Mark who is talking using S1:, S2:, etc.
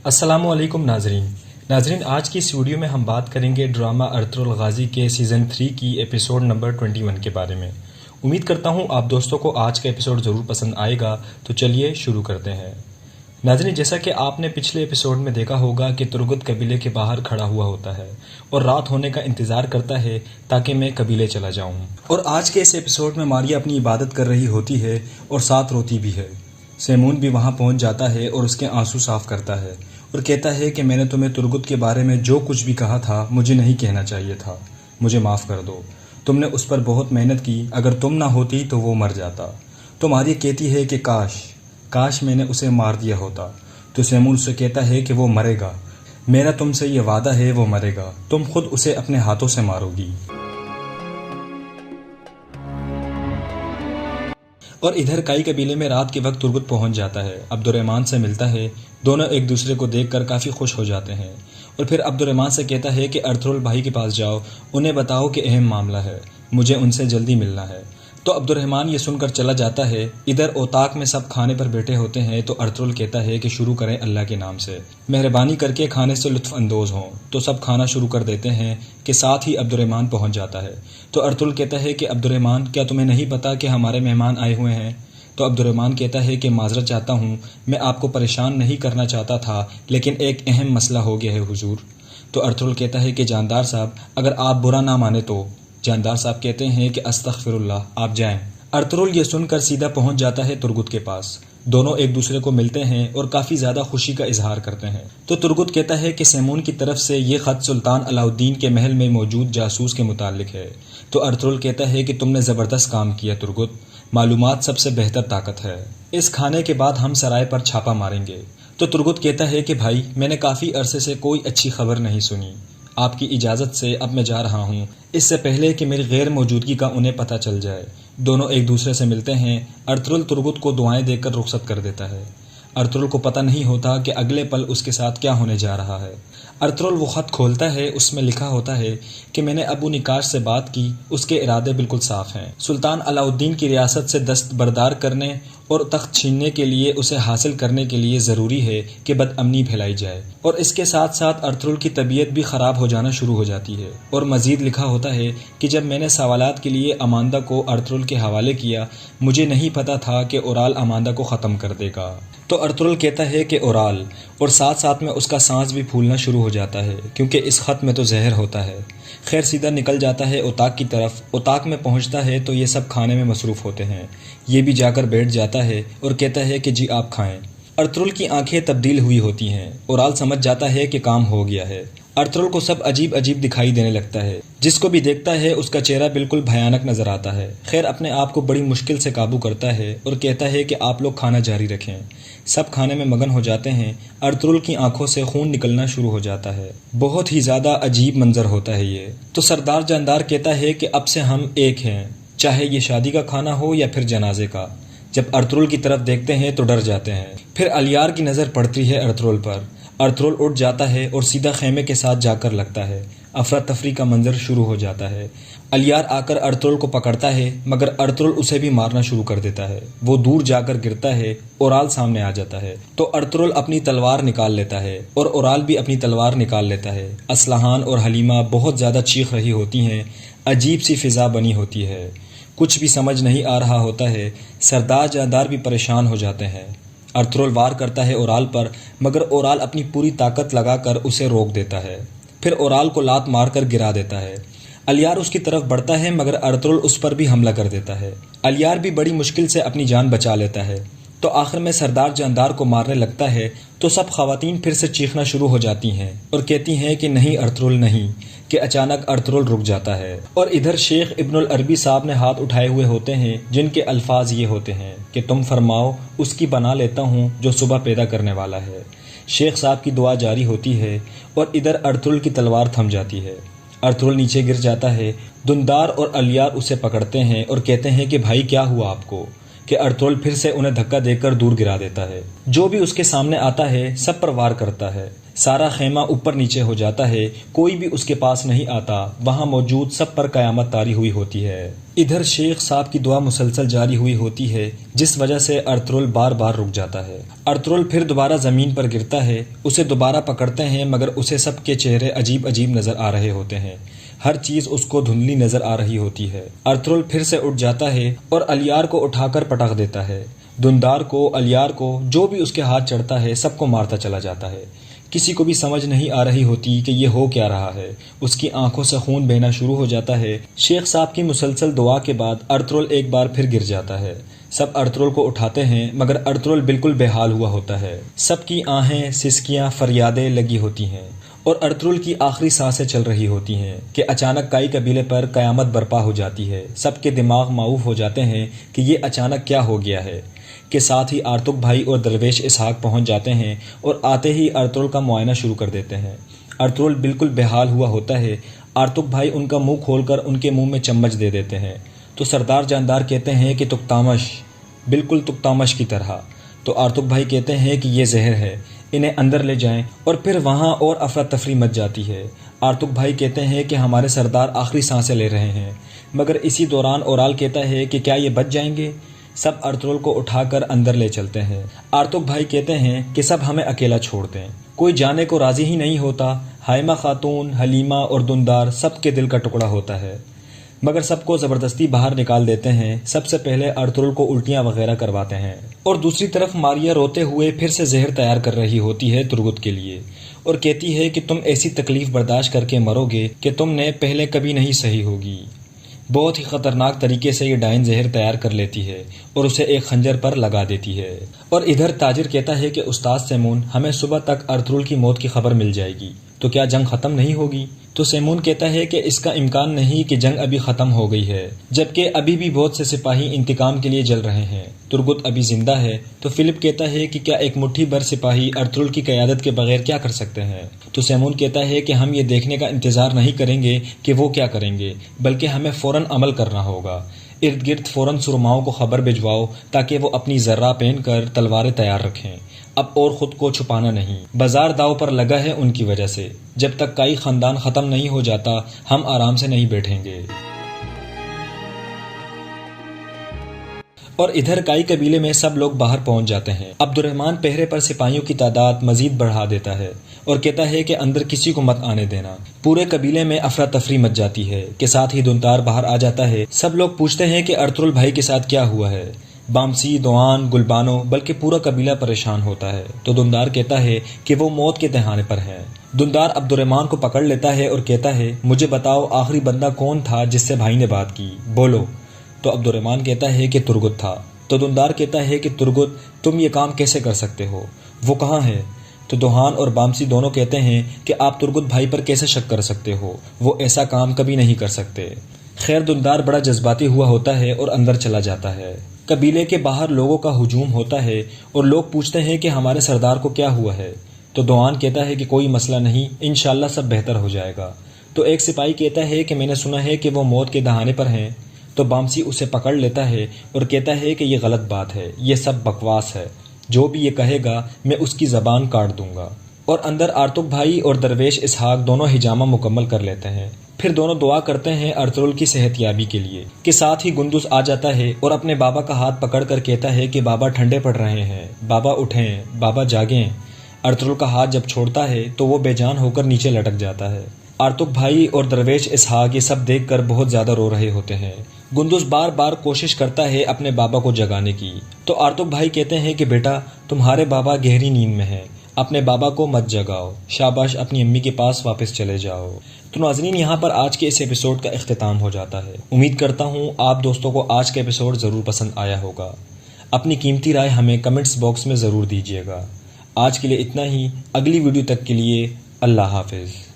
S1: السلام علیکم ناظرین آج کی اس ویڈیو میں ہم بات کریں گے ڈرامہ ارطغرل غازی کے سیزن 3 کی ایپیسوڈ نمبر 21 کے بارے میں۔ امید کرتا ہوں آپ دوستوں کو آج کا ایپیسوڈ ضرور پسند آئے گا، تو چلیے شروع کرتے ہیں۔ ناظرین، جیسا کہ آپ نے پچھلے ایپیسوڈ میں دیکھا ہوگا کہ ترگت قبیلے کے باہر کھڑا ہوا ہوتا ہے اور رات ہونے کا انتظار کرتا ہے تاکہ میں قبیلے چلا جاؤں، اور آج کے اس ایپیسوڈ میں ماریا اپنی عبادت کر رہی ہوتی ہے اور ساتھ روتی بھی ہے۔ سیمون بھی وہاں پہنچ جاتا ہے اور اس کے آنسو صاف کرتا ہے اور کہتا ہے کہ میں نے تمہیں ترگت کے بارے میں جو کچھ بھی کہا تھا مجھے نہیں کہنا چاہیے تھا، مجھے معاف کر دو، تم نے اس پر بہت محنت کی، اگر تم نہ ہوتی تو وہ مر جاتا۔ تو ماریا کہتی ہے کہ کاش میں نے اسے مار دیا ہوتا۔ تو سیمون سے کہتا ہے کہ وہ مرے گا، میرا تم سے یہ وعدہ ہے، وہ مرے گا، تم خود اسے اپنے ہاتھوں سے مارو گی۔ اور ادھر کائی قبیلے میں رات کے وقت ترگت پہنچ جاتا ہے، عبد الرحمن سے ملتا ہے، دونوں ایک دوسرے کو دیکھ کر کافی خوش ہو جاتے ہیں، اور پھر عبد الرحمن سے کہتا ہے کہ ارطغرل بھائی کے پاس جاؤ، انہیں بتاؤ کہ اہم معاملہ ہے، مجھے ان سے جلدی ملنا ہے۔ تو عبد الرحمن یہ سن کر چلا جاتا ہے۔ ادھر اوطاق میں سب کھانے پر بیٹھے ہوتے ہیں، تو ارطغرل کہتا ہے کہ شروع کریں اللہ کے نام سے، مہربانی کر کے کھانے سے لطف اندوز ہوں۔ تو سب کھانا شروع کر دیتے ہیں کہ ساتھ ہی عبد الرحمن پہنچ جاتا ہے۔ تو ارطغرل کہتا ہے کہ عبد الرحمن، کیا تمہیں نہیں پتا کہ ہمارے مہمان آئے ہوئے ہیں؟ تو عبد الرحمن کہتا ہے کہ معذرت چاہتا ہوں، میں آپ کو پریشان نہیں کرنا چاہتا تھا، لیکن ایک اہم مسئلہ ہو گیا ہے حضور۔ تو ارطغرل کہتا ہے کہ جاندار صاحب، اگر آپ برا نہ مانے تو۔ جاندار صاحب کہتے ہیں کہ استغفر اللہ، آپ جائیں۔ ارطغرل یہ سن کر سیدھا پہنچ جاتا ہے ترگت کے پاس۔ دونوں ایک دوسرے کو ملتے ہیں اور کافی زیادہ خوشی کا اظہار کرتے ہیں۔ تو ترگت کہتا ہے کہ سیمون کی طرف سے یہ خط سلطان علاء الدین کے محل میں موجود جاسوس کے متعلق ہے۔ تو ارطغرل کہتا ہے کہ تم نے زبردست کام کیا ترگت، معلومات سب سے بہتر طاقت ہے، اس کھانے کے بعد ہم سرائے پر چھاپہ ماریں گے۔ تو ترگت کہتا ہے کہ بھائی، میں نے کافی عرصے سے کوئی اچھی خبر نہیں سنی، آپ کی اجازت سے اب میں جا رہا ہوں، اس سے پہلے کہ میری غیر موجودگی کا انہیں پتہ چل جائے۔ دونوں ایک دوسرے سے ملتے ہیں۔ ارطغرل ترگت کو دعائیں دے کر رخصت کر دیتا ہے۔ ارطغرل کو پتہ نہیں ہوتا کہ اگلے پل اس کے ساتھ کیا ہونے جا رہا ہے۔ ارطغرل وہ خط کھولتا ہے، اس میں لکھا ہوتا ہے کہ میں نے ابو نکاش سے بات کی، اس کے ارادے بالکل صاف ہیں، سلطان علاء الدین کی ریاست سے دستبردار کرنے اور تخت چھیننے کے لیے اسے حاصل کرنے کے لیے ضروری ہے کہ بد امنی پھیلائی جائے، اور اس کے ساتھ ساتھ ارطغرل کی طبیعت بھی خراب ہو جانا شروع ہو جاتی ہے۔ اور مزید لکھا ہوتا ہے کہ جب میں نے سوالات کے لیے اماندہ کو ارطغرل کے حوالے کیا، مجھے نہیں پتا تھا کہ اورال اماندہ کو ختم کر دے گا۔ تو ارطغرل کہتا ہے کہ اورال، اور ساتھ ساتھ میں اس کا سانس بھی پھولنا شروع ہو جاتا ہے، کیونکہ اس خط میں تو زہر ہوتا ہے۔ خیر سیدھا نکل جاتا ہے اوطاق کی طرف۔ اوطاق میں پہنچتا ہے تو یہ سب کھانے میں مصروف ہوتے ہیں، یہ بھی جا کر بیٹھ جاتا ہے اور کہتا ہے کہ جی آپ کھائیں۔ ارطغرل کی آنکھیں تبدیل ہوئی ہوتی ہیں، اورال سمجھ جاتا ہے کہ کام ہو گیا ہے۔ ارطغرل کو سب عجیب عجیب دکھائی دینے لگتا ہے، جس کو بھی دیکھتا ہے اس کا چہرہ بالکل بھیانک نظر آتا ہے۔ خیر اپنے آپ کو بڑی مشکل سے قابو کرتا ہے اور کہتا ہے کہ آپ لوگ کھانا جاری رکھیں۔ سب کھانے میں مگن ہو جاتے ہیں۔ ارطغرل کی آنکھوں سے خون نکلنا شروع ہو جاتا ہے، بہت ہی زیادہ عجیب منظر ہوتا ہے یہ۔ تو سردار جاندار کہتا ہے کہ اب سے ہم ایک ہیں، چاہے یہ شادی کا کھانا ہو یا پھر جنازے کا۔ جب ارطغرل کی طرف دیکھتے ہیں تو ڈر جاتے ہیں۔ پھر الیار کی نظر پڑتی ہے ارطغرل پر۔ ارطغرل اٹھ جاتا ہے اور سیدھا خیمے کے ساتھ جا کر لگتا ہے۔ افراتفری کا منظر شروع ہو جاتا ہے۔ الیار آ کر ارطغرل کو پکڑتا ہے، مگر ارطغرل اسے بھی مارنا شروع کر دیتا ہے۔ وہ دور جا کر گرتا ہے، اورال سامنے آ جاتا ہے۔ تو ارطغرل اپنی تلوار نکال لیتا ہے اور اورال بھی اپنی تلوار نکال لیتا ہے۔ اصلاحان اور حلیمہ بہت زیادہ چیخ رہی ہوتی ہیں، عجیب سی فضا بنی ہوتی ہے، کچھ بھی سمجھ نہیں آ رہا ہوتا ہے۔ سردار جاندار بھی پریشان ہو جاتے ہیں۔ ارطغرل وار کرتا ہے اورال پر، مگر اورال اپنی پوری طاقت لگا کر اسے روک دیتا ہے، پھر اورال کو لات مار کر گرا دیتا ہے۔ الیار اس کی طرف بڑھتا ہے، مگر ارطغرل اس پر بھی حملہ کر دیتا ہے۔ الیار بھی بڑی مشکل سے اپنی جان بچا لیتا ہے۔ تو آخر میں سردار جاندار کو مارنے لگتا ہے، تو سب خواتین پھر سے چیخنا شروع ہو جاتی ہیں اور کہتی ہیں کہ نہیں ارطغرل نہیں، کہ اچانک ارطغرل رک جاتا ہے۔ اور ادھر شیخ ابن العربی صاحب نے ہاتھ اٹھائے ہوئے ہوتے ہیں، جن کے الفاظ یہ ہوتے ہیں کہ تم فرماؤ، اس کی بنا لیتا ہوں جو صبح پیدا کرنے والا ہے۔ شیخ صاحب کی دعا جاری ہوتی ہے اور ادھر ارطغرل کی تلوار تھم جاتی ہے۔ ارطغرل نیچے گر جاتا ہے۔ دندار اور الیار اسے پکڑتے ہیں اور کہتے ہیں کہ بھائی کیا ہوا آپ کو، کہ ارطغرل پھر سے انہیں دھکا دے کر دور گرا دیتا ہے۔ جو بھی اس کے سامنے آتا ہے سب پر وار کرتا ہے۔ سارا خیمہ اوپر نیچے ہو جاتا ہے، کوئی بھی اس کے پاس نہیں آتا، وہاں موجود سب پر قیامت طاری ہوئی ہوتی ہے۔ ادھر شیخ صاحب کی دعا مسلسل جاری ہوئی ہوتی ہے، جس وجہ سے ارطغرل بار بار رک جاتا ہے۔ ارطغرل پھر دوبارہ زمین پر گرتا ہے، اسے دوبارہ پکڑتے ہیں، مگر اسے سب کے چہرے عجیب عجیب نظر آ رہے ہوتے ہیں، ہر چیز اس کو دھندلی نظر آ رہی ہوتی ہے۔ ارطغرل پھر سے اٹھ جاتا ہے اور الیار کو اٹھا کر پٹخ دیتا ہے، دندار کو، الیار کو، جو بھی اس کے ہاتھ چڑھتا ہے سب کو مارتا چلا جاتا ہے۔ کسی کو بھی سمجھ نہیں آ رہی ہوتی کہ یہ ہو کیا رہا ہے، اس کی آنکھوں سے خون بہنا شروع ہو جاتا ہے۔ شیخ صاحب کی مسلسل دعا کے بعد ارطغرل ایک بار پھر گر جاتا ہے، سب ارطغرل کو اٹھاتے ہیں، مگر ارطغرل بالکل بے حال ہوا ہوتا ہے، سب کی آہیں، سسکیاں، فریادیں لگی ہوتی ہیں، اور ارطغرل کی آخری سانسیں چل رہی ہوتی ہیں کہ اچانک کائی قبیلے پر قیامت برپا ہو جاتی ہے۔ سب کے دماغ معوف ہو جاتے ہیں کہ یہ اچانک کیا ہو گیا ہے، کہ ساتھ ہی آرتک بھائی اور درویش اسحاق پہنچ جاتے ہیں اور آتے ہی ارطغرل کا معائنہ شروع کر دیتے ہیں۔ ارطغرل بالکل بے حال ہوا ہوتا ہے، آرتک بھائی ان کا منہ کھول کر ان کے منہ میں چمچ دے دیتے ہیں، تو سردار جاندار کہتے ہیں کہ تکتامش، بالکل تکتامش کی طرح۔ تو آرتک بھائی کہتے ہیں کہ یہ زہر ہے، انہیں اندر لے جائیں، اور پھر وہاں اور افراتفری مچ جاتی ہے۔ آرتک بھائی کہتے ہیں کہ ہمارے سردار آخری سانسیں لے رہے ہیں، مگر اسی دوران اورال کہتا ہے کہ کیا یہ بچ جائیں گے؟ سب ارطغرل کو اٹھا کر اندر لے چلتے ہیں۔ آرتک بھائی کہتے ہیں کہ سب ہمیں اکیلا چھوڑ دیں، کوئی جانے کو راضی ہی نہیں ہوتا۔ حائمہ خاتون، حلیمہ اور دندار سب کے دل کا ٹکڑا ہوتا ہے، مگر سب کو زبردستی باہر نکال دیتے ہیں۔ سب سے پہلے ارطغرل کو الٹیاں وغیرہ کرواتے ہیں، اور دوسری طرف ماریا روتے ہوئے پھر سے زہر تیار کر رہی ہوتی ہے ترگت کے لیے، اور کہتی ہے کہ تم ایسی تکلیف برداشت کر کے مرو گے کہ تم نے پہلے کبھی نہیں سہی ہوگی۔ بہت ہی خطرناک طریقے سے یہ ڈائن زہر تیار کر لیتی ہے اور اسے ایک خنجر پر لگا دیتی ہے۔ اور ادھر تاجر کہتا ہے کہ استاد سیمون، ہمیں صبح تک ارطغرل کی موت کی خبر مل جائے گی، تو کیا جنگ ختم نہیں ہوگی؟ تو سیمون کہتا ہے کہ اس کا امکان نہیں کہ جنگ ابھی ختم ہو گئی ہے، جبکہ ابھی بھی بہت سے سپاہی انتقام کے لیے جل رہے ہیں، ترگت ابھی زندہ ہے۔ تو فلپ کہتا ہے کہ کیا ایک مٹھی بھر سپاہی ارطغرل کی قیادت کے بغیر کیا کر سکتے ہیں؟ تو سیمون کہتا ہے کہ ہم یہ دیکھنے کا انتظار نہیں کریں گے کہ وہ کیا کریں گے، بلکہ ہمیں فوراً عمل کرنا ہوگا۔ ارد گرد فوراً سرماؤں کو خبر بھجواؤ تاکہ وہ اپنی ذرہ پہن کر تلواریں تیار رکھیں، اب اور خود کو چھپانا نہیں۔ بازار داؤ پر لگا ہے ان کی وجہ سے، جب تک کائی خاندان ختم نہیں ہو جاتا ہم آرام سے نہیں بیٹھیں گے۔ اور ادھر کائی قبیلے میں سب لوگ باہر پہنچ جاتے ہیں۔ عبد الرحمن پہرے پر سپاہیوں کی تعداد مزید بڑھا دیتا ہے اور کہتا ہے کہ اندر کسی کو مت آنے دینا۔ پورے قبیلے میں افراتفری مچ جاتی ہے کہ ساتھ ہی دندار باہر آ جاتا ہے۔ سب لوگ پوچھتے ہیں کہ ارطغرل بھائی کے ساتھ کیا ہوا ہے۔ بامسی، دوان، گلبانو، بلکہ پورا قبیلہ پریشان ہوتا ہے۔ تو دندار کہتا ہے کہ وہ موت کے دہانے پر ہے۔ دندار عبد الرحمن کو پکڑ لیتا ہے اور کہتا ہے، مجھے بتاؤ آخری بندہ کون تھا جس سے بھائی نے بات کی، بولو۔ تو عبد الرحمن کہتا ہے کہ ترگت تھا۔ تو دندار کہتا ہے کہ ترگت، تم یہ کام کیسے کر سکتے ہو، وہ کہاں ہے؟ تو دوہان اور بامسی دونوں کہتے ہیں کہ آپ ترگت بھائی پر کیسے شک کر سکتے ہو، وہ ایسا کام کبھی نہیں کر سکتے۔ خیر دندار بڑا جذباتی ہوا ہوتا ہے اور اندر چلا جاتا ہے۔ قبیلے کے باہر لوگوں کا ہجوم ہوتا ہے اور لوگ پوچھتے ہیں کہ ہمارے سردار کو کیا ہوا ہے۔ تو دوان کہتا ہے کہ کوئی مسئلہ نہیں، انشاءاللہ سب بہتر ہو جائے گا۔ تو ایک سپاہی کہتا ہے کہ میں نے سنا ہے کہ وہ موت کے دہانے پر ہیں۔ تو بامسی اسے پکڑ لیتا ہے اور کہتا ہے کہ یہ غلط بات ہے، یہ سب بکواس ہے، جو بھی یہ کہے گا میں اس کی زبان کاٹ دوں گا۔ اور اندر آرتک بھائی اور درویش اسحاق دونوں حجامہ مکمل کر لیتے ہیں۔ پھر دونوں دعا کرتے ہیں ارطغرل کی صحت یابی کے لیے، کہ ساتھ ہی گندس آ جاتا ہے اور اپنے بابا کا ہاتھ پکڑ کر کہتا ہے کہ بابا ٹھنڈے پڑ رہے ہیں، بابا اٹھیں، بابا جاگیں۔ ارطغرل کا ہاتھ جب چھوڑتا ہے تو وہ بے جان ہو کر نیچے لٹک جاتا ہے۔ آرتک بھائی اور درویش اسحاق یہ سب دیکھ کر بہت زیادہ رو رہے ہوتے ہیں۔ گندس بار بار کوشش کرتا ہے اپنے بابا کو جگانے کی۔ تو آرتک بھائی کہتے ہیں کہ بیٹا تمہارے بابا گہری نیند میں ہیں، اپنے بابا کو مت جگاؤ، شاباش اپنی امی کے پاس واپس چلے جاؤ۔ تو ناظرین یہاں پر آج کے اس ایپیسوڈ کا اختتام ہو جاتا ہے۔ امید کرتا ہوں آپ دوستوں کو آج کا ایپیسوڈ ضرور پسند آیا ہوگا۔ اپنی قیمتی رائے ہمیں کمنٹس باکس میں ضرور دیجیے گا۔ آج کے لیے اتنا ہی، اگلی ویڈیو تک کے لیے اللہ حافظ۔